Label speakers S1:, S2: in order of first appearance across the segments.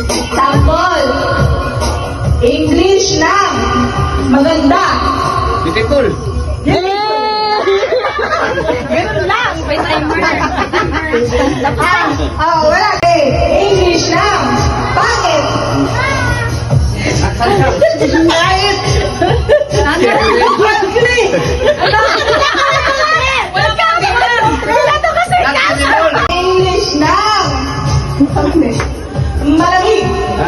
S1: Sample. English ng maganda.
S2: Beautiful.
S1: Ganun lang. May timer. Wala eh. English ng pangit. Pangit. English ng malamig.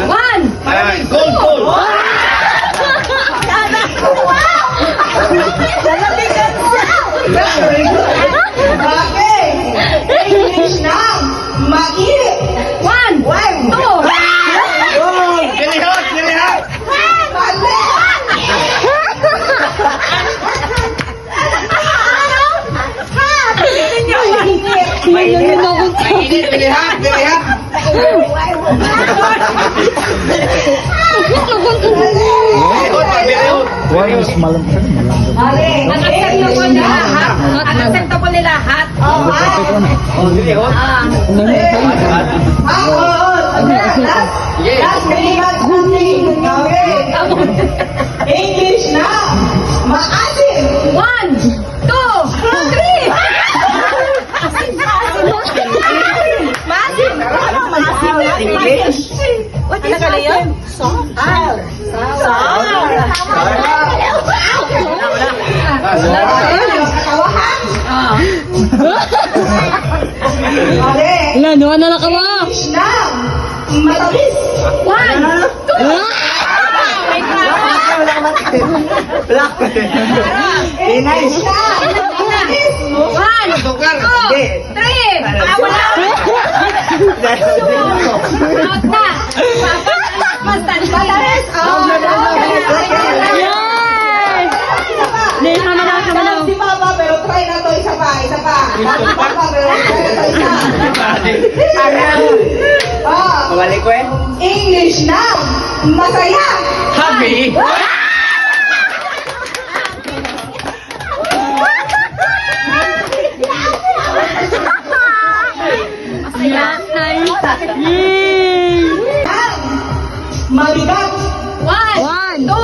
S3: One!
S2: Gold, gold.
S1: Okay. English ng mainit.
S3: One! Two!
S2: Gilihot, gilihot. Mainit, gilihot, gilihot. Gilihot, gilihot.
S4: Why is malam?
S3: Unacceptable nila lahat. Unacceptable nila lahat.
S2: Gilihot.
S1: English na maasim.
S3: One! Two! Three! Maasim! What is maasim?
S1: Wala,
S3: no, ano na ka mo?
S1: English na matamis.
S3: One! Two!
S1: English na matamis.
S3: One! Two! Three! Wala! Out na!
S1: Matamis.
S3: Yes! Sama daw.
S1: Si Papa, pero try na to isa pa. Si Papa, pero try na to isa.
S2: Mabalik ko eh.
S1: English na masaya.
S2: Happy.
S3: Masaya. Yay!
S1: Mabigat.
S3: One! Two!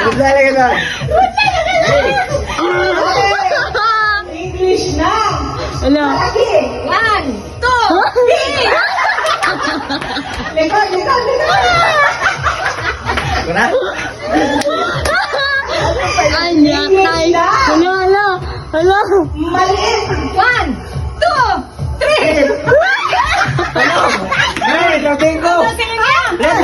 S2: Maglalagay doon.
S1: English na malaki.
S3: One! Two! Three!
S1: Likod.
S2: Ito na.
S1: English na maliit.
S3: One! Two! Three!
S2: Hey, sabihin ko. Let.